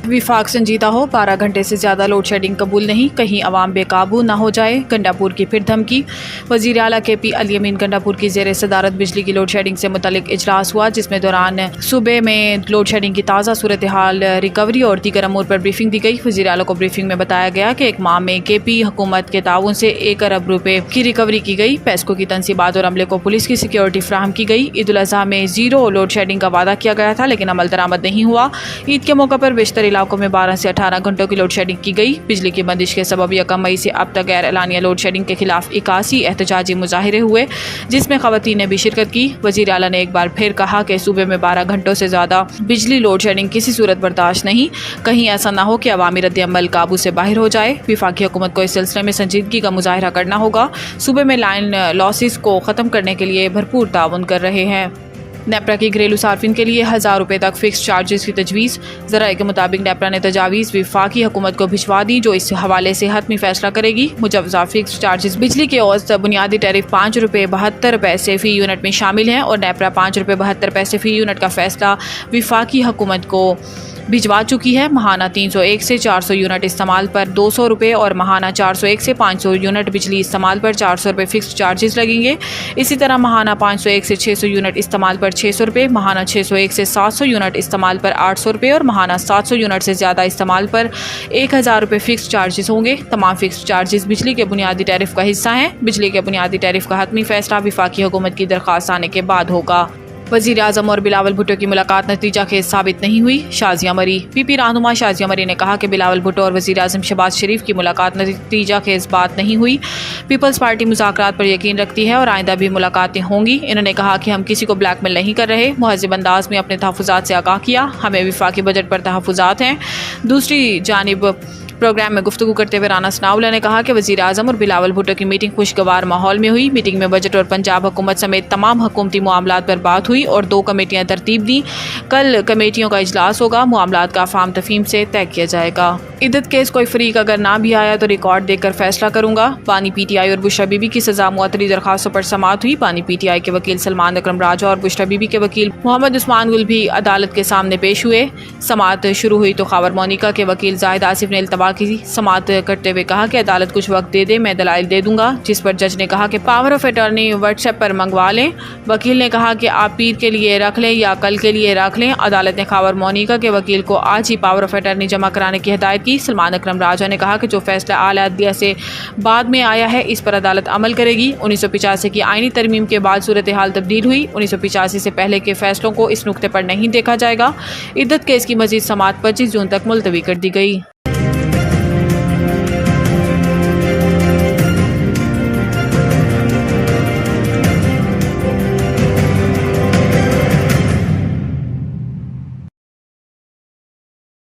विफाक संजीदा हो, 12 घंटे से ज़्यादा लोड शेडिंग कबूल नहीं, कहीं अवाम बेकाबू ना हो जाए। गंडापुर की फिर धमकी। वज़ीर आला KP अली अमीन गंडापुर की ज़ेर सदारत बिजली की लोड शेडिंग से मुतल्लिक इजलास हुआ, जिसमें दौरान सूबे में लोड शेडिंग की ताज़ा सूरत हाल, रिकवरी और दीगर अमूर पर ब्रीफिंग दी गई। वज़ीर आला को ब्रीफिंग में बताया गया कि एक माह में KP हुकूमत के ताउन से 1 अरब रुपए की रिकवरी की गई। पेस्को की तनसीबात और अमले को पुलिस की सिक्योरिटी फ्राहम की गई। ईद उल अज़हा में 0 लोड शेडिंग का वादा किया गया था, लेकिन अमल दरामद नहीं हुआ। ईद के मौके पर बेशतर इलाकों में 12 से 18 घंटों की लोड शेडिंग की गई। बिजली की बंदिश के सबब 1 मई से अब तक गैर एलानिया लोड शेडिंग के खिलाफ 81 एहतजाजी मुजाहिरे हुए, जिसमें खवातीन ने भी शिरकत की। वज़ीर आला ने एक बार फिर कहा कि सूबे में 12 घंटों से ज़्यादा बिजली लोड शेडिंग किसी सूरत बर्दाश्त नहीं। कहीं ऐसा ना हो कि अवामी रद्द-ए-अमल काबू से बाहर हो जाए। विफाकी हुकूमत को इस सिलसिले में संजीदगी का मुजाहिरा करना होगा। सूबे में लाइन लॉसेस को ख़त्म करने के लिए भरपूर ताउन कर रहे हैं। नेपरा की घरेलू सार्फिन के लिए 1000 रुपये तक फिक्स चार्जेस की तजवीज़। ज़राए के मुताबिक नेपरा ने तजावीज़ विफाकी हुकूमत को भिजवा दी, जो इस हवाले से हतमी फैसला करेगी। मुजवज़ा फिक्स चार्जेस बिजली के औसत बुनियादी टैरिफ 5 रुपये 72 पैसे फ़ी यूनिट में शामिल हैं और नेपरा 5 रुपये 72 पैसे फ़ी यूनिट का फैसला विफाकी हुकूमत को भिजवा चुकी है। महाना 301 से 400 यूनिट इस्तेमाल पर 200 रुपये और महाना 401 से 500 यूनिट बिजली इस्तेमाल पर 400 रुपये फिक्स चार्जेस लगेंगे। इसी तरह महाना 501 से 600 यूनिट इस्तेमाल पर 600 रुपये, महाना 601 से 700 यूनिट इस्तेमाल पर 800 रुपये और महाना 700 यूनिट से ज़्यादा इस्तेमाल पर 1000 रुपये फिक्स चार्जेस होंगे। तमाम फिक्स चार्जेस बिजली के बुनियादी टैरिफ का हिस्सा हैं। बिजली के बुनियादी टैरिफ का हतमी फैसला विफाकी हुकूमत की दरख्वास्त आने के बाद होगा। वज़ीर आज़म और बिलावल भुट्टो की मुलाकात नतीजा खेज साबित नहीं हुई। शाज़िया मरी। PP रहनुमा शाज़िया मरी ने कहा कि बिलावल भुट्टो और वज़ीर आज़म शहबाज शरीफ की मुलाकात नतीजा खेज बात नहीं हुई। पीपल्स पार्टी मुज़ाकरात पर यकीन रखती है और आइंदा भी मुलाकातें होंगी। इन्होंने कहा कि हम किसी को ब्लैकमेल नहीं कर रहे। मुहज़्ज़िब अंदाज में अपने तहफ़्फ़ुज़ात से आगाह किया। हमें विफाकी बजट पर तहफ़्फ़ुज़ात हैं। दूसरी जानिब प्रोग्राम में गुफ्तगू करते हुए राना सनाउल्लाह ने कहा कि वज़ीर आज़म और बिलावल भुट्टो की मीटिंग खुशगवार माहौल में हुई। मीटिंग में बजट और पंजाब हुकूमत समेत तमाम हुकूमती मामलात पर बात हुई और 2 कमेटियाँ तरतीब दी। कल कमेटियों का इजलास होगा। मामलात का फाम तफहीम से तय किया जाएगा। इद्दत केस कोई फरीक अगर ना भी आया तो रिकॉर्ड देखकर फैसला करूंगा। बानी PTI और बुशरा बीबी की सजा मुअत्तली दरखास्तों पर समाअत हुई। बानी PTI के वकील सलमान अकरम राजा और बुशरा बीबी के वकील मोहम्मद उस्मान गुल भी अदालत के सामने पेश हुए। समाअत शुरू हुई तो खावर मोनिका के वकील जाहिद आसिफ ने इल्तवा की समाअत करते हुए कहा कि अदालत कुछ वक्त दे दे, मैं दलाइल दे दूंगा। जिस पर जज ने कहा कि पावर ऑफ अटॉर्नी व्हाट्सएप पर मंगवा लें। वकील ने कहा कि आप पीर के लिए रख लें या कल के लिए रख लें। अदालत ने खावर मोनिका के वकील को आज ही पावर ऑफ अटॉर्नी जमा कराने की हिदायत की। सलमान अकरम राजा ने कहा कि जो फैसला आला अदलिया से बाद में आया है, इस पर अदालत अमल करेगी। 1985 की आईनी तरमीम के बाद सूरत हाल तब्दील हुई। 1985 से पहले के फैसलों को इस नुक्ते पर नहीं देखा जाएगा। इद्दत केस की मजीद समाअत 25 जून तक मुलतवी कर दी गई।